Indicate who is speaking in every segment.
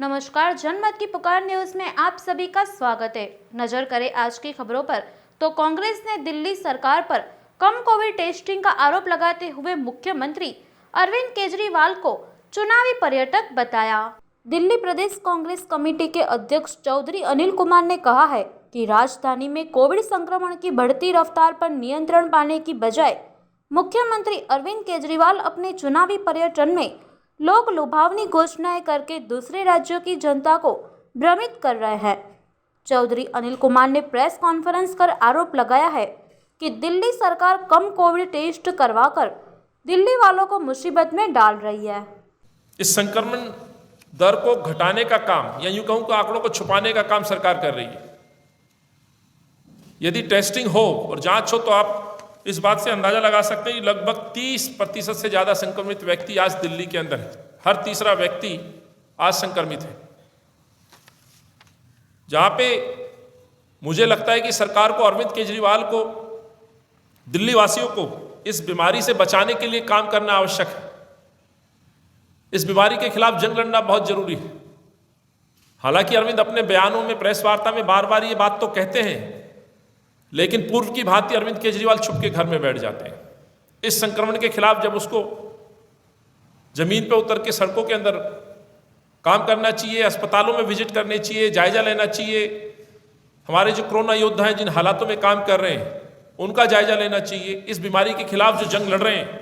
Speaker 1: नमस्कार, जनमत की पुकार न्यूज में आप सभी का स्वागत है। नजर करें आज की खबरों पर, तो कांग्रेस ने दिल्ली सरकार पर कम कोविड टेस्टिंग का आरोप लगाते हुए मुख्यमंत्री अरविंद केजरीवाल को चुनावी पर्यटक बताया। दिल्ली प्रदेश कांग्रेस कमेटी के अध्यक्ष चौधरी अनिल कुमार ने कहा है कि राजधानी में कोविड संक्रमण की बढ़ती रफ्तार पर नियंत्रण पाने की बजाय मुख्यमंत्री अरविंद केजरीवाल अपने चुनावी पर्यटन में लोग लुभावनी घोषणाएं करके दूसरे राज्यों की जनता को भ्रमित कर रहे हैं। चौधरी अनिल कुमार ने प्रेस कॉन्फ्रेंस कर आरोप लगाया है कि दिल्ली सरकार कम कोविड टेस्ट करवाकर दिल्ली वालों को मुसीबत में डाल रही है।
Speaker 2: इस संक्रमण दर को घटाने का काम या यूं कहूं कि आंकड़ों को छुपाने का काम सरकार कर रही है। यदि टेस्टिंग हो और जांच हो तो आप इस बात से अंदाजा लगा सकते हैं कि लगभग 30% से ज्यादा संक्रमित व्यक्ति आज दिल्ली के अंदर है। हर तीसरा व्यक्ति आज संक्रमित है। जहां पे मुझे लगता है कि सरकार को, अरविंद केजरीवाल को, दिल्ली वासियों को इस बीमारी से बचाने के लिए काम करना आवश्यक है। इस बीमारी के खिलाफ जंग लड़ना बहुत जरूरी है। हालांकि अरविंद अपने बयानों में, प्रेस वार्ता में बार बार ये बात तो कहते हैं, लेकिन पूर्व की भांति अरविंद केजरीवाल छुप के घर में बैठ जाते हैं। इस संक्रमण के खिलाफ जब उसको जमीन पर उतर के सड़कों के अंदर काम करना चाहिए, अस्पतालों में विजिट करनी चाहिए, जायजा लेना चाहिए, हमारे जो कोरोना योद्धा हैं जिन हालातों में काम कर रहे हैं उनका जायजा लेना चाहिए। इस बीमारी के खिलाफ जो जंग लड़ रहे हैं,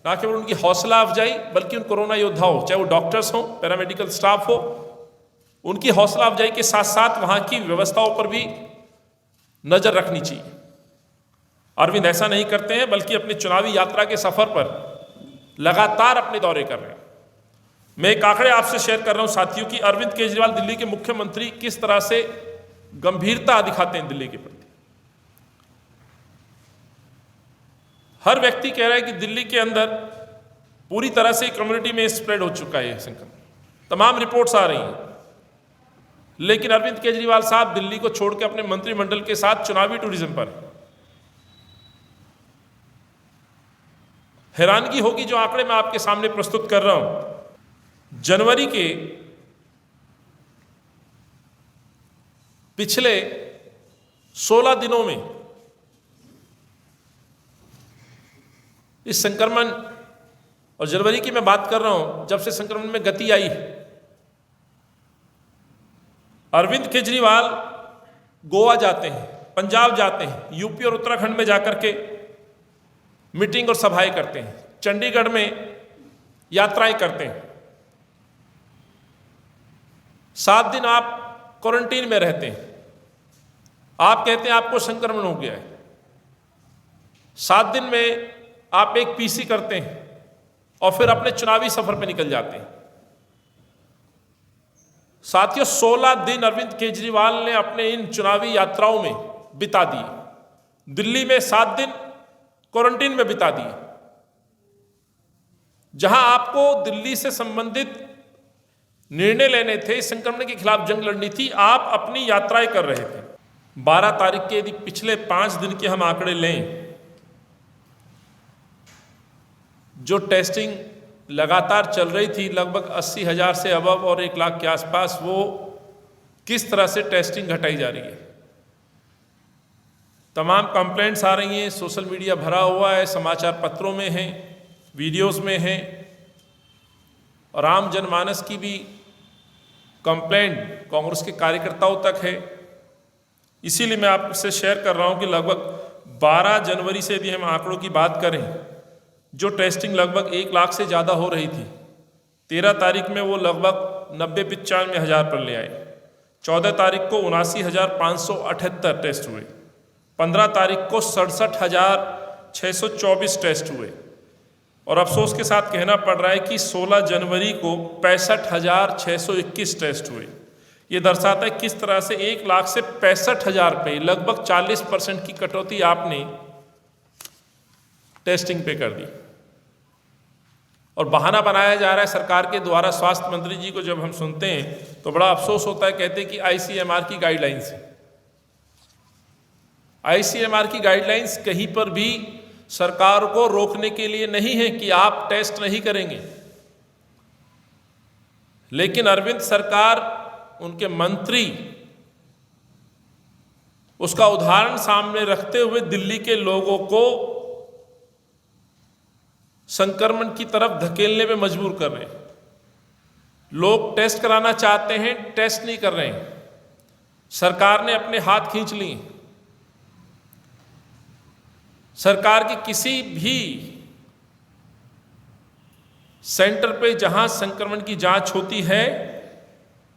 Speaker 2: ना केवल उनकी हौसला अफजाई बल्कि उन कोरोना योद्धाओं, चाहे वो डॉक्टर्स हों, पैरामेडिकल स्टाफ हो, उनकी हौसला अफजाई के साथ साथ वहां की व्यवस्थाओं पर भी नजर रखनी चाहिए। अरविंद ऐसा नहीं करते हैं, बल्कि अपनी चुनावी यात्रा के सफर पर लगातार अपने दौरे कर रहे हैं। मैं एक आंकड़े आपसे शेयर कर रहा हूं साथियों की अरविंद केजरीवाल दिल्ली के मुख्यमंत्री किस तरह से गंभीरता दिखाते हैं दिल्ली के प्रति। हर व्यक्ति कह रहा है कि दिल्ली के अंदर पूरी तरह से कम्युनिटी में स्प्रेड हो चुका है संक्रमण। तमाम रिपोर्ट्स आ रही हैं, लेकिन अरविंद केजरीवाल साहब दिल्ली को छोड़ के अपने मंत्रिमंडल के साथ चुनावी टूरिज्म पर। हैरानगी होगी जो आंकड़े मैं आपके सामने प्रस्तुत कर रहा हूं। जनवरी के पिछले 16 दिनों में इस संक्रमण, और जनवरी की मैं बात कर रहा हूं जब से संक्रमण में गति आई है, अरविंद केजरीवाल गोवा जाते हैं, पंजाब जाते हैं, यूपी और उत्तराखंड में जाकर के मीटिंग और सभाएं करते हैं, चंडीगढ़ में यात्राएं करते हैं। 7 दिन आप क्वारंटीन में रहते हैं। आप कहते हैं आपको संक्रमण हो गया है। 7 दिन में आप एक पीसी करते हैं और फिर अपने चुनावी सफर पे निकल जाते हैं। साथियों, 16 दिन अरविंद केजरीवाल ने अपने इन चुनावी यात्राओं में बिता दिए। दिल्ली में 7 दिन क्वारंटीन में बिता दिए। जहां आपको दिल्ली से संबंधित निर्णय लेने थे, संक्रमण के खिलाफ जंग लड़नी थी, आप अपनी यात्राएं कर रहे थे। 12 तारीख के यदि पिछले 5 दिन के हम आंकड़े लें, जो टेस्टिंग लगातार चल रही थी, लगभग 80,000 से अबव और 1 लाख के आसपास, वो किस तरह से टेस्टिंग घटाई जा रही है। तमाम कंप्लेंट्स आ रही हैं, सोशल मीडिया भरा हुआ है, समाचार पत्रों में हैं, वीडियोस में हैं, और आम जनमानस की भी कंप्लेंट कांग्रेस के कार्यकर्ताओं तक है। इसीलिए मैं आपसे शेयर कर रहा हूं कि लगभग 12 जनवरी से यदि हम आंकड़ों की बात करें, जो टेस्टिंग लगभग 1 लाख से ज़्यादा हो रही थी, 13 तारीख में वो लगभग 90-95 हज़ार पर ले आए। 14 तारीख को 79,578 टेस्ट हुए। 15 तारीख को 67,624 टेस्ट हुए। और अफसोस के साथ कहना पड़ रहा है कि 16 जनवरी को 65,621 टेस्ट हुए। ये दर्शाता है किस तरह से 1 लाख से 65,000 पे लगभग 40% की कटौती आपने टेस्टिंग पे कर दी। और बहाना बनाया जा रहा है सरकार के द्वारा। स्वास्थ्य मंत्री जी को जब हम सुनते हैं तो बड़ा अफसोस होता है, कहते हैं कि आईसीएमआर की गाइडलाइंस है। आईसीएमआर की गाइडलाइंस कहीं पर भी सरकार को रोकने के लिए नहीं है कि आप टेस्ट नहीं करेंगे। लेकिन अरविंद सरकार, उनके मंत्री उसका उदाहरण सामने रखते हुए दिल्ली के लोगों को संक्रमण की तरफ धकेलने में मजबूर कर रहे हैं। लोग टेस्ट कराना चाहते हैं, टेस्ट नहीं कर रहे हैं। सरकार ने अपने हाथ खींच लिए। सरकार की किसी भी सेंटर पे जहां संक्रमण की जांच होती है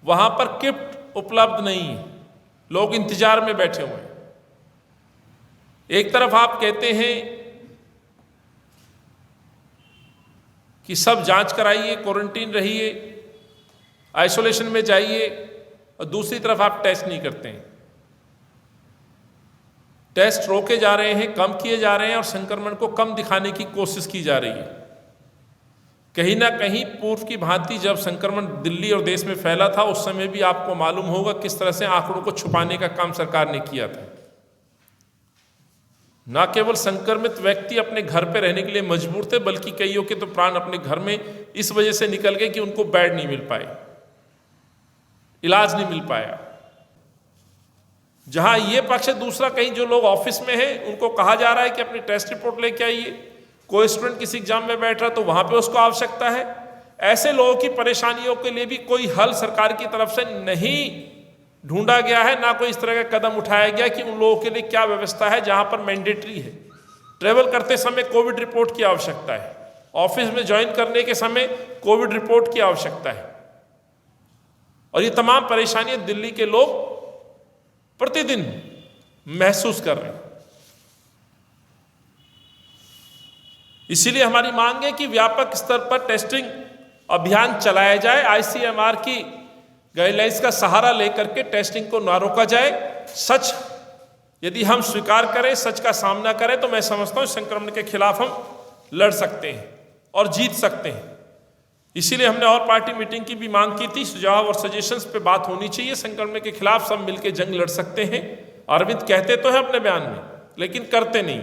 Speaker 2: वहां पर किट उपलब्ध नहीं है। लोग इंतजार में बैठे हुए हैं। एक तरफ आप कहते हैं कि सब जांच कराइए, क्वारंटीन रहिए, आइसोलेशन में जाइए, और दूसरी तरफ आप टेस्ट नहीं करते हैं। टेस्ट रोके जा रहे हैं, कम किए जा रहे हैं और संक्रमण को कम दिखाने की कोशिश की जा रही है। कहीं ना कहीं पूर्व की भांति जब संक्रमण दिल्ली और देश में फैला था उस समय भी आपको मालूम होगा किस तरह से आंकड़ों को छुपाने का काम सरकार ने किया था। न केवल संक्रमित व्यक्ति अपने घर पे रहने के लिए मजबूर थे, बल्कि कईयों के तो प्राण अपने घर में इस वजह से निकल गए कि उनको बेड नहीं मिल पाए, इलाज नहीं मिल पाया। जहां ये पक्ष है, दूसरा कहीं जो लोग ऑफिस में हैं उनको कहा जा रहा है कि अपनी टेस्ट रिपोर्ट लेके आइए। कोई स्टूडेंट किसी एग्जाम में बैठ रहा तो वहां पे उसको आवश्यकता है। ऐसे लोगों की परेशानियों के लिए भी कोई हल सरकार की तरफ से नहीं ढूंढा गया है, ना कोई इस तरह का कदम उठाया गया कि उन लोगों के लिए क्या व्यवस्था है। जहां पर मैंडेटरी है, ट्रेवल करते समय कोविड रिपोर्ट की आवश्यकता है, ऑफिस में ज्वाइन करने के समय कोविड रिपोर्ट की आवश्यकता है, और ये तमाम परेशानियां दिल्ली के लोग प्रतिदिन महसूस कर रहे हैं। इसीलिए हमारी मांग है कि व्यापक स्तर पर टेस्टिंग अभियान चलाया जाए। आईसीएमआर की गाइडलाइंस का सहारा लेकर के टेस्टिंग को ना रोका जाए। सच यदि हम स्वीकार करें, सच का सामना करें, तो मैं समझता हूं संक्रमण के खिलाफ हम लड़ सकते हैं और जीत सकते हैं। इसीलिए हमने और पार्टी मीटिंग की भी मांग की थी। सुझाव और सजेशंस पे बात होनी चाहिए। संक्रमण के खिलाफ सब मिलकर जंग लड़ सकते हैं। अरविंद कहते तो है अपने बयान में, लेकिन करते नहीं।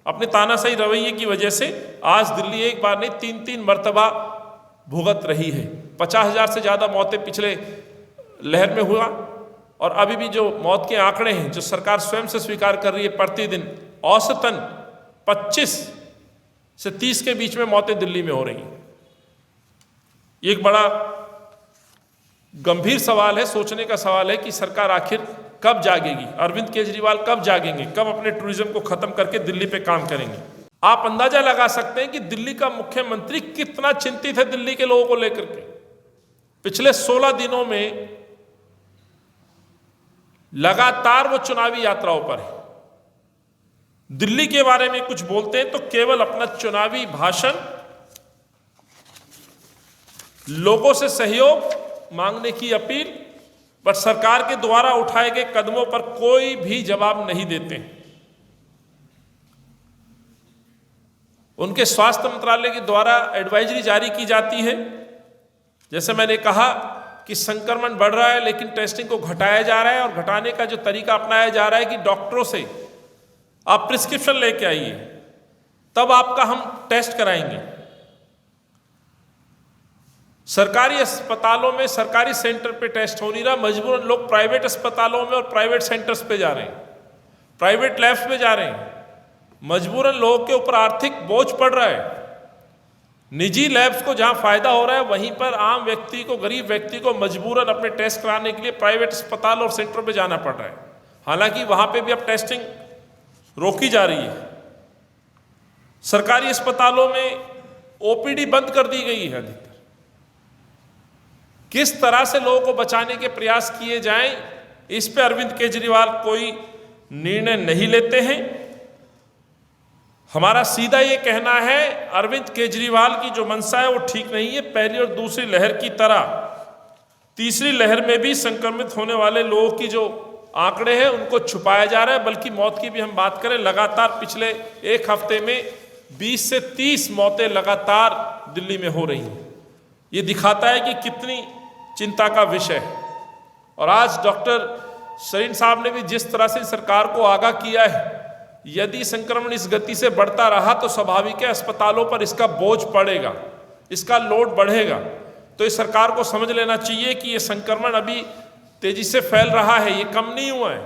Speaker 2: अपने तानाशाही रवैये की वजह से आज दिल्ली एक बार नहीं 3-3 मर्तबा भुगत रही है। 50,000 से ज़्यादा मौतें पिछले लहर में हुआ, और अभी भी जो मौत के आंकड़े हैं जो सरकार स्वयं से स्वीकार कर रही है, प्रतिदिन औसतन 25 से 30 के बीच में मौतें दिल्ली में हो रही हैं। ये एक बड़ा गंभीर सवाल है, सोचने का सवाल है कि सरकार आखिर कब जागेगी। अरविंद केजरीवाल कब जागेंगे, कब अपने टूरिज्म को खत्म करके दिल्ली पे काम करेंगे। आप अंदाजा लगा सकते हैं कि दिल्ली का मुख्यमंत्री कितना चिंतित है दिल्ली के लोगों को लेकर के। पिछले 16 दिनों में लगातार वो चुनावी यात्राओं पर है। दिल्ली के बारे में कुछ बोलते हैं तो केवल अपना चुनावी भाषण, लोगों से सहयोग मांगने की अपील, पर सरकार के द्वारा उठाए गए कदमों पर कोई भी जवाब नहीं देते हैं। उनके स्वास्थ्य मंत्रालय के द्वारा एडवाइजरी जारी की जाती है। जैसे मैंने कहा कि संक्रमण बढ़ रहा है, लेकिन टेस्टिंग को घटाया जा रहा है, और घटाने का जो तरीका अपनाया जा रहा है कि डॉक्टरों से आप प्रिस्क्रिप्शन लेके आइए, तब आपका हम टेस्ट कराएंगे। सरकारी अस्पतालों में, सरकारी सेंटर पे टेस्ट हो नहीं रहा, मजबूरन लोग प्राइवेट अस्पतालों में और प्राइवेट सेंटर्स पे जा रहे हैं, प्राइवेट लैब्स में जा रहे हैं। मजबूरन लोगों के ऊपर आर्थिक बोझ पड़ रहा है। निजी लैब्स को जहां फायदा हो रहा है, वहीं पर आम व्यक्ति को, गरीब व्यक्ति को मजबूरन अपने टेस्ट कराने के लिए प्राइवेट अस्पताल और सेंटरों पे जाना पड़ रहा है। हालांकि वहां पे भी अब टेस्टिंग रोकी जा रही है। सरकारी अस्पतालों में ओपीडी बंद कर दी गई है अधिकतर। किस तरह से लोगों को बचाने के प्रयास किए जाएं, इस पे अरविंद केजरीवाल कोई निर्णय नहीं लेते हैं। हमारा सीधा ये कहना है, अरविंद केजरीवाल की जो मंशा है वो ठीक नहीं है। पहली और दूसरी लहर की तरह तीसरी लहर में भी संक्रमित होने वाले लोगों की जो आंकड़े हैं उनको छुपाया जा रहा है। बल्कि मौत की भी हम बात करें, लगातार पिछले एक हफ्ते में 20 से 30 मौतें लगातार दिल्ली में हो रही हैं। ये दिखाता है कि कितनी चिंता का विषय है। और आज डॉक्टर सरीन साहब ने भी जिस तरह से सरकार को आगाह किया है, यदि संक्रमण इस गति से बढ़ता रहा तो स्वाभाविक है अस्पतालों पर इसका बोझ पड़ेगा, इसका लोड बढ़ेगा। तो इस सरकार को समझ लेना चाहिए कि ये संक्रमण अभी तेजी से फैल रहा है, ये कम नहीं हुआ है,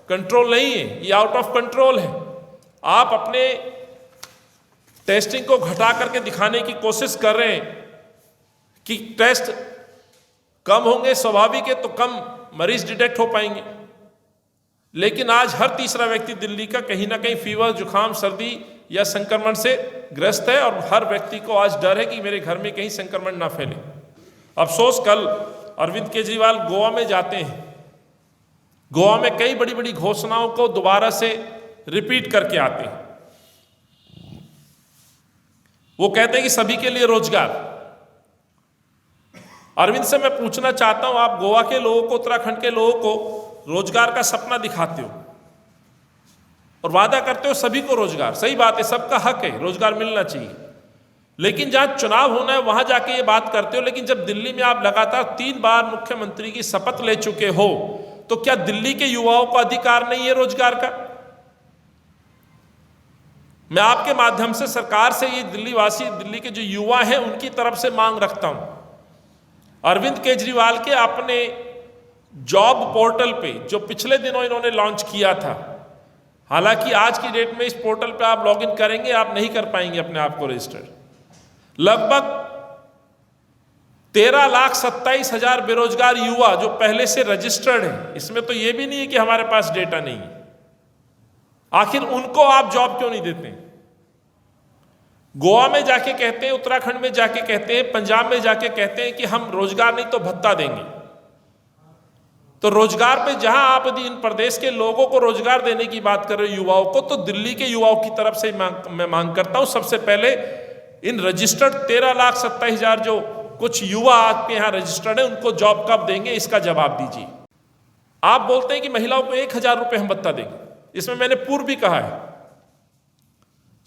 Speaker 2: कंट्रोल नहीं है, ये आउट ऑफ कंट्रोल है। आप अपने टेस्टिंग को घटा करके दिखाने की कोशिश कर रहे हैं कि टेस्ट कम होंगे, स्वाभाविक है, तो कम मरीज डिटेक्ट हो पाएंगे। लेकिन आज हर तीसरा व्यक्ति दिल्ली का कहीं ना कहीं फीवर, जुकाम, सर्दी या संक्रमण से ग्रस्त है, और हर व्यक्ति को आज डर है कि मेरे घर में कहीं संक्रमण ना फैले। अफसोस, कल अरविंद केजरीवाल गोवा में जाते हैं, गोवा में कई बड़ी बड़ी घोषणाओं को दोबारा से रिपीट करके आते हैं। वो कहते हैं कि सभी के लिए रोजगार। अरविंद से मैं पूछना चाहता हूं, आप गोवा के लोगों को, उत्तराखंड के लोगों को रोजगार का सपना दिखाते हो और वादा करते हो सभी को रोजगार, सही बात है, सबका हक है, रोजगार मिलना चाहिए। लेकिन जहां चुनाव होना है वहां जाके ये बात करते हो। लेकिन जब दिल्ली में आप लगातार 3 बार मुख्यमंत्री की शपथ ले चुके हो, तो क्या दिल्ली के युवाओं को अधिकार नहीं है रोजगार का? मैं आपके माध्यम से सरकार से, ये दिल्ली वासी, दिल्ली के जो युवा हैं, उनकी तरफ से मांग रखता हूं, अरविंद केजरीवाल के अपने जॉब पोर्टल पे, जो पिछले दिनों इन्होंने लॉन्च किया था, हालांकि आज की डेट में इस पोर्टल पे आप लॉगिन करेंगे, आप नहीं कर पाएंगे अपने आप को रजिस्टर। लगभग 13,27,000 बेरोजगार युवा जो पहले से रजिस्टर्ड हैं, इसमें तो ये भी नहीं है कि हमारे पास डेटा नहीं है। आखिर उनको आप जॉब क्यों नहीं देते? गोवा में जाके कहते हैं, उत्तराखंड में जाके कहते हैं, पंजाब में जाके कहते हैं कि हम रोजगार नहीं तो भत्ता देंगे। तो रोजगार पे जहां आप यदि इन प्रदेश के लोगों को रोजगार देने की बात कर रहे हो, युवाओं को, तो दिल्ली के युवाओं की तरफ से मैं मांग करता हूं, सबसे पहले इन रजिस्टर्ड 13,27,000 जो कुछ युवा आपके यहां रजिस्टर्ड है, उनको जॉब कब देंगे, इसका जवाब दीजिए। आप बोलते हैं कि महिलाओं को 1,000 रुपए हम भत्ता देंगे, इसमें मैंने पूर्व भी कहा है।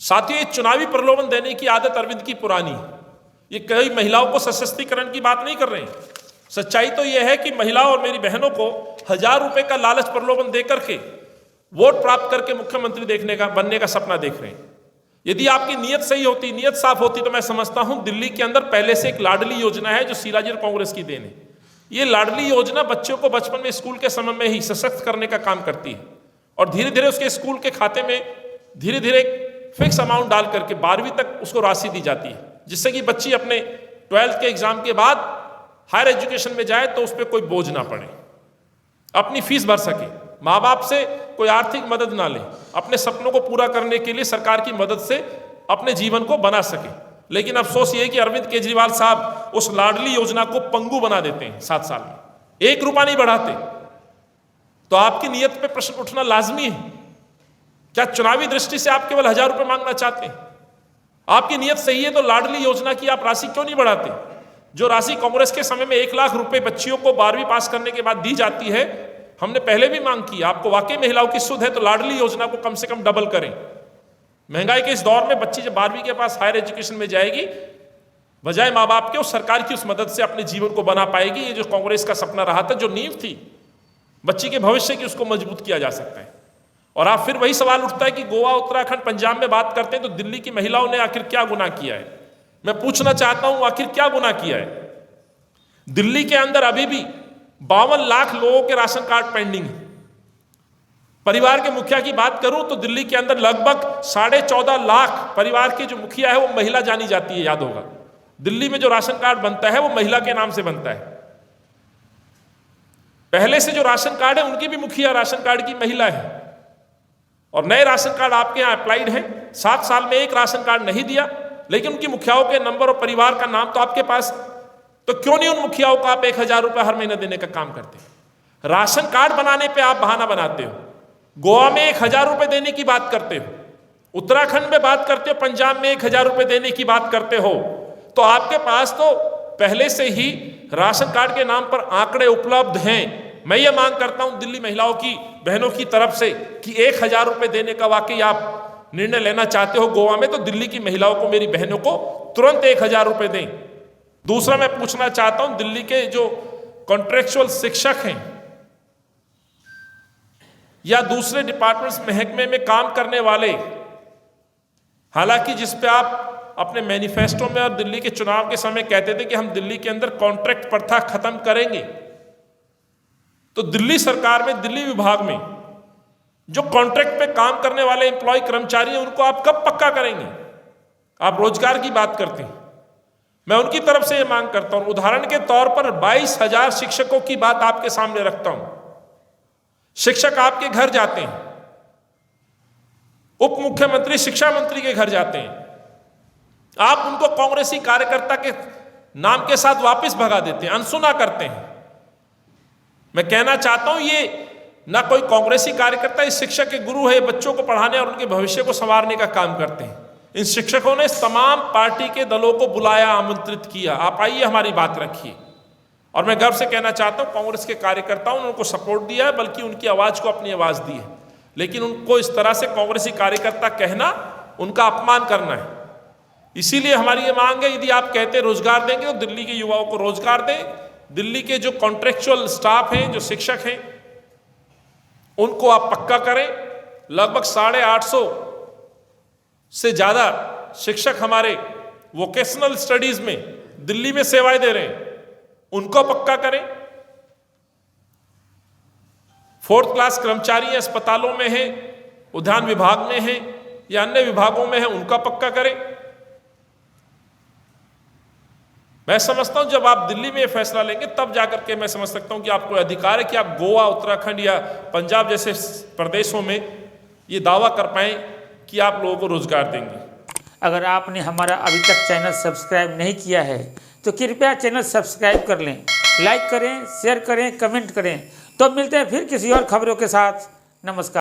Speaker 2: साथियों, ये चुनावी प्रलोभन देने की आदत अरविंद की पुरानी है। ये कई महिलाओं को सशक्तिकरण की बात नहीं कर रहे हैं। सच्चाई तो यह है कि महिलाओं और मेरी बहनों को 1,000 रुपए का लालच प्रलोभन देकर के वोट प्राप्त करके मुख्यमंत्री बनने का सपना देख रहे हैं। यदि आपकी नीयत सही होती, नीयत साफ होती, तो मैं समझता हूं दिल्ली के अंदर पहले से एक लाडली योजना है जो शिराजी और कांग्रेस की देन है। ये लाडली योजना बच्चों को बचपन में, स्कूल के समय में ही सशक्त करने का काम करती है, और धीरे धीरे उसके स्कूल के खाते में धीरे धीरे एक फिक्स अमाउंट डाल करके 12वीं तक उसको राशि दी जाती है, जिससे कि बच्ची अपने 12th के एग्जाम के बाद हायर एजुकेशन में जाए तो उस पर कोई बोझ ना पड़े, अपनी फीस भर सके, माँ बाप से कोई आर्थिक मदद ना ले, अपने सपनों को पूरा करने के लिए सरकार की मदद से अपने जीवन को बना सके। लेकिन अफसोस ये है कि अरविंद केजरीवाल साहब उस लाडली योजना को पंगु बना देते हैं। 7 साल में 1 रुपया नहीं बढ़ाते। तो आपकी नीयत पे प्रश्न उठना लाजमी है। क्या चुनावी दृष्टि से आप केवल 1,000 रुपए मांगना चाहते हैं? आपकी नीयत सही है तो लाडली योजना की आप राशि क्यों नहीं बढ़ाते? जो राशि कांग्रेस के समय में 1 लाख रुपए बच्चियों को 12वीं पास करने के बाद दी जाती है, हमने पहले भी मांग की। आपको वाकई महिलाओं की सुध है तो लाडली योजना को कम से कम डबल करें। महंगाई के इस दौर में बच्ची जब 12वीं के पास हायर एजुकेशन में जाएगी, बजाय माँ बाप के, उस सरकार की उस मदद से अपने जीवन को बना पाएगी। ये जो कांग्रेस का सपना रहा था, जो नींव थी बच्ची के भविष्य की, उसको मजबूत किया जा सकता है। और आप फिर वही सवाल उठता है कि गोवा, उत्तराखंड, पंजाब में बात करते हैं तो दिल्ली की महिलाओं ने आखिर क्या गुनाह किया है? मैं पूछना चाहता हूं, आखिर क्या गुनाह किया है? दिल्ली के अंदर अभी भी 52 लाख लोगों के राशन कार्ड पेंडिंग है। परिवार के मुखिया की बात करूं तो दिल्ली के अंदर लगभग 14.5 लाख परिवार की जो मुखिया है वो महिला जानी जाती है। याद होगा, दिल्ली में जो राशन कार्ड बनता है वो महिला के नाम से बनता है। पहले से जो राशन कार्ड है उनकी भी मुखिया राशन कार्ड की महिला है, और नए राशन कार्ड आपके यहां अप्लाइड है। 7 साल में एक राशन कार्ड नहीं दिया, लेकिन उनकी मुखियाओं के नंबर और परिवार का नाम तो आपके पास। तो क्यों नहीं उन मुखियाओं को आप 1,000 रुपए हर महीने देने का काम करते हैं? राशन कार्ड बनाने पे आप बहाना बनाते हो। गोवा में 1,000 रुपए देने की बात करते हो, उत्तराखंड में बात करते हो, पंजाब में 1,000 रुपए देने की बात करते हो। तो आपके पास तो पहले से ही राशन कार्ड के नाम पर आंकड़े उपलब्ध हैं। मैं ये मांग करता हूं दिल्ली महिलाओं की, बहनों की तरफ से कि 1,000 रुपए देने का वाकई आप निर्णय लेना चाहते हो गोवा में, तो दिल्ली की महिलाओं को, मेरी बहनों को तुरंत 1,000 रुपए दें। दूसरा मैं पूछना चाहता हूं, दिल्ली के जो कॉन्ट्रेक्चुअल शिक्षक हैं या दूसरे डिपार्टमेंट्स, महकमे में काम करने वाले, हालांकि जिस पे आप अपने मैनिफेस्टो में और दिल्ली के चुनाव के समय कहते थे कि हम दिल्ली के अंदर कॉन्ट्रैक्ट प्रथा खत्म करेंगे। तो दिल्ली सरकार में, दिल्ली विभाग में जो कॉन्ट्रैक्ट पे काम करने वाले एम्प्लॉय कर्मचारी हैं, उनको आप कब पक्का करेंगे? आप रोजगार की बात करते हैं, मैं उनकी तरफ से ये मांग करता हूं। उदाहरण के तौर पर 22,000 शिक्षकों की बात आपके सामने रखता हूं। शिक्षक आपके घर जाते हैं, उप मुख्यमंत्री शिक्षा मंत्री के घर जाते हैं, आप उनको कांग्रेसी कार्यकर्ता के नाम के साथ वापस भगा देते हैं, अनसुना करते हैं। मैं कहना चाहता हूं, ये ना कोई कांग्रेसी कार्यकर्ता इस शिक्षक के गुरु है, बच्चों को पढ़ाने और उनके भविष्य को संवारने का काम करते हैं। इन शिक्षकों ने तमाम पार्टी के दलों को बुलाया, आमंत्रित किया, आप आइए हमारी बात रखिए। और मैं गर्व से कहना चाहता हूं, कांग्रेस के कार्यकर्ताओं ने उनको सपोर्ट दिया है, बल्कि उनकी आवाज को अपनी आवाज दी है। लेकिन उनको इस तरह से कांग्रेसी कार्यकर्ता कहना उनका अपमान करना है। इसीलिए हमारी ये मांग है, यदि आप कहते रोजगार देंगे तो दिल्ली के युवाओं को रोजगार दें। दिल्ली के जो कॉन्ट्रेक्चुअल स्टाफ हैं, जो शिक्षक हैं, उनको आप पक्का करें। लगभग 850 से ज्यादा शिक्षक हमारे वोकेशनल स्टडीज में दिल्ली में सेवाएं दे रहे हैं, उनको पक्का करें। 4th क्लास कर्मचारी अस्पतालों में हैं, उद्यान विभाग में हैं या अन्य विभागों में हैं, उनका पक्का करें। मैं समझता हूं जब आप दिल्ली में ये फैसला लेंगे, तब जाकर के मैं समझ सकता हूं कि आपको अधिकार है कि आप गोवा, उत्तराखंड या पंजाब जैसे प्रदेशों में ये दावा कर पाएं कि आप लोगों को रोजगार देंगे।
Speaker 3: अगर आपने हमारा अभी तक चैनल सब्सक्राइब नहीं किया है तो कृपया चैनल सब्सक्राइब कर लें, लाइक करें, शेयर करें, कमेंट करें। तो मिलते हैं फिर किसी और खबरों के साथ। नमस्कार।